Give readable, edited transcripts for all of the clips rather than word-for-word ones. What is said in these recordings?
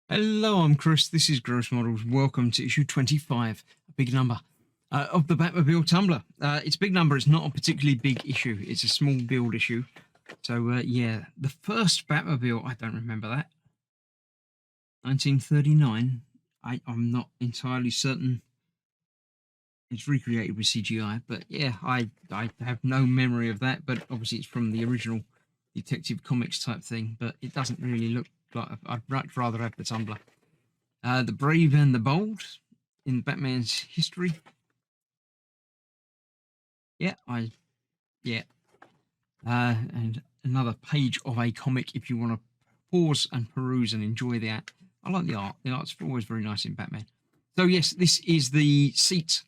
Hello, I'm Chris. This is Gross Models. Welcome to issue 25, a big number of the Batmobile Tumbler. It's a big number. It's not a particularly big issue. It's a small build issue. So, yeah, the first Batmobile, I don't remember that. 1939. I'm not entirely certain it's recreated with CGI, but yeah, I have no memory of that. But obviously, it's from the original Detective Comics type thing, but it doesn't really look like. I'd much rather have the Tumbler. The Brave and the Bold in Batman's history. Yeah, yeah. And another page of a comic if you want to pause and peruse and enjoy that. I like the art. The art's always very nice in Batman. So yes, this is the seat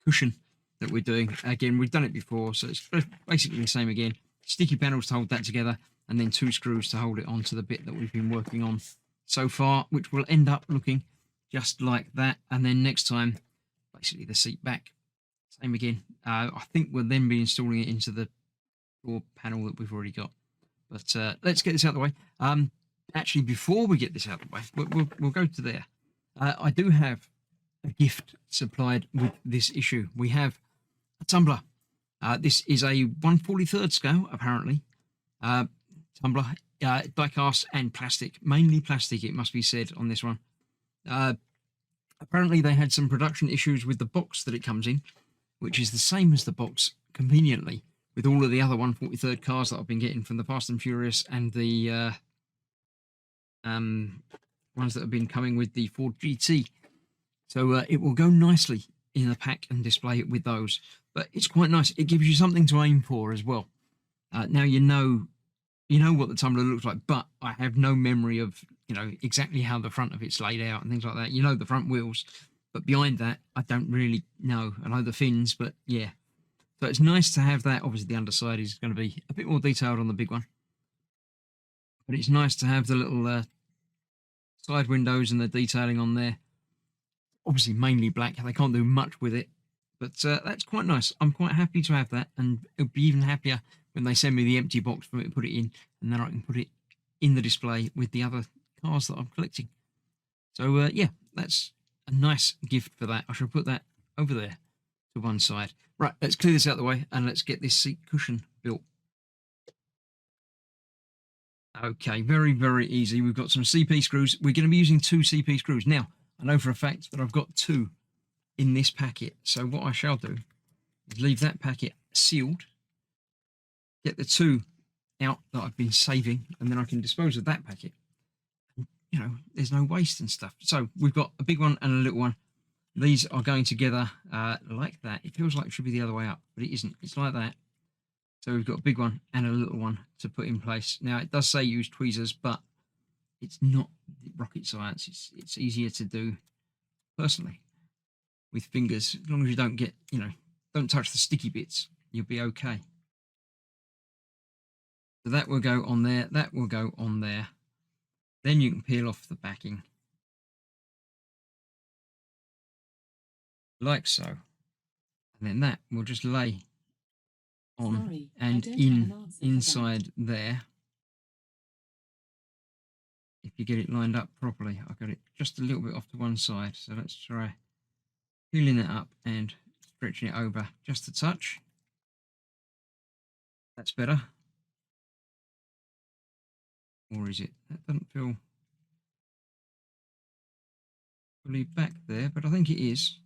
cushion that we're doing. Again, we've done it before, so it's basically the same again. Sticky panels to hold that together, and then 2 screws to hold it onto the bit that we've been working on so far, which will end up looking just like that. And then next time, basically the seat back, same again. I think we'll then be installing it into the door panel that we've already got. But let's get this out of the way. Actually, before we get this out of the way, we'll go to there. I do have a gift supplied with this issue. We have a tumbler. This is a 1/43 scale, apparently. Tumbler, die-cast and plastic, mainly plastic, it must be said on this one. Apparently, they had some production issues with the box that it comes in, which is the same as the box, conveniently, with all of the other 1/43 cars that I've been getting from the Fast and Furious and the ones that have been coming with the Ford GT. So it will go nicely in the pack and display it with those. But it's quite nice. It gives you something to aim for as well. Now you know what the tumbler looks like, but I have no memory of exactly how the front of it's laid out and things like that. The front wheels, but behind that I don't really know. I know the fins, but yeah. So it's nice to have that. Obviously the underside is going to be a bit more detailed on the big one, but it's nice to have the little side windows and the detailing on there. Obviously mainly black. They can't do much with it, but that's quite nice. I'm quite happy to have that, and it'll be even happier when they send me the empty box for me to put it in, and then I can put it in the display with the other cars that I'm collecting. So yeah, that's a nice gift for that. I shall put that over there to one side. Right, let's clear this out of the way and let's get this seat cushion built. Okay, very, very easy. We've got some CP screws. We're going to be using 2 CP screws. Now, I know for a fact that I've got 2 in this packet. So what I shall do is leave that packet sealed, get the 2 out that I've been saving, and then I can dispose of that packet. There's no waste and stuff. So we've got a big one and a little one. These are going together like that. It feels like it should be the other way up, but it isn't. It's like that. So we've got a big one and a little one to put in place. Now, it does say use tweezers, but it's not rocket science. It's easier to do personally with fingers. As long as you don't get, don't touch the sticky bits, you'll be okay. So that will go on there. That will go on there. Then you can peel off the backing. Like so. And then that will just lay on and inside there. If you get it lined up properly. I got it just a little bit off to one side, so let's try peeling it up and stretching it over just a touch. That's better. Or is it? That doesn't feel fully back there, but I think it is.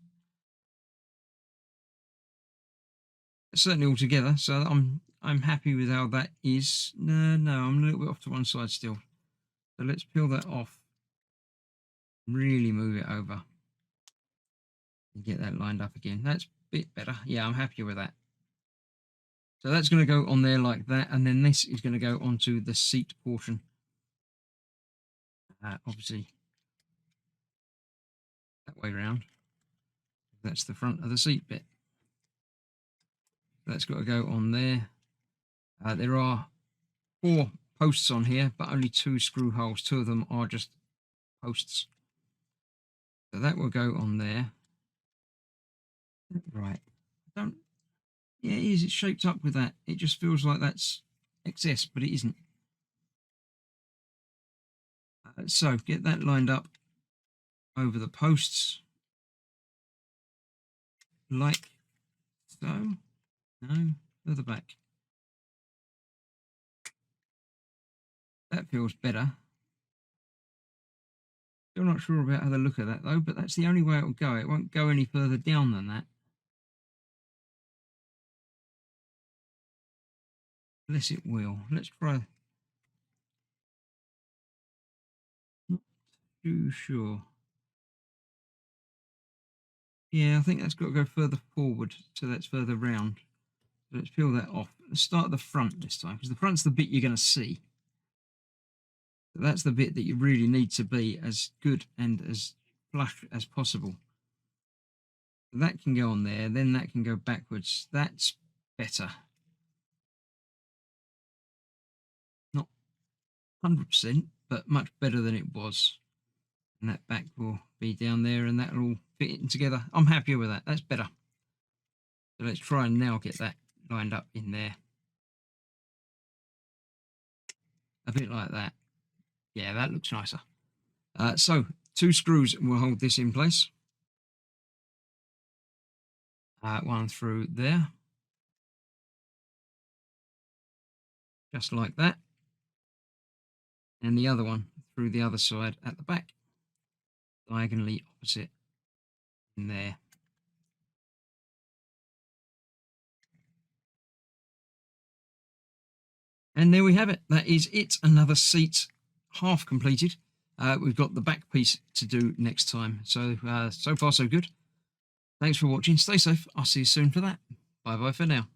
It's certainly all together, so I'm happy with how that is. No, I'm a little bit off to one side still. So let's peel that off. Really move it over. And get that lined up again. That's a bit better. Yeah, I'm happier with that. So that's going to go on there like that, and then this is going to go onto the seat portion. Obviously, that way round. That's the front of the seat bit. That's got to go on there. There are 4 posts on here, but only 2 screw holes. 2 of them are just posts. So that will go on there. Right. Yeah, it is. It's shaped up with that. It just feels like that's excess, but it isn't. So get that lined up over the posts like so. No, further back. That feels better. Still not sure about how the look of that though, but that's the only way it will go. It won't go any further down than that. Unless it will. Let's try. Not too sure. Yeah, I think that's got to go further forward, so that's further round. So let's peel that off. Let's start at the front this time, because the front's the bit you're going to see. So that's the bit that you really need to be as good and as flush as possible. That can go on there, then that can go backwards. That's better. Not 100%, but much better than it was. And that back will be down there, and that'll all fit in together. I'm happier with that. That's better. So let's try and now get that lined up in there. A bit like that. Yeah, that looks nicer. So 2 screws will hold this in place. One through there. Just like that. And the other one through the other side at the back. Diagonally opposite in there. And there we have it. That is it. Another seat half completed. We've got the back piece to do next time. So, so far so good. Thanks for watching. Stay safe. I'll see you soon for that. Bye bye for now.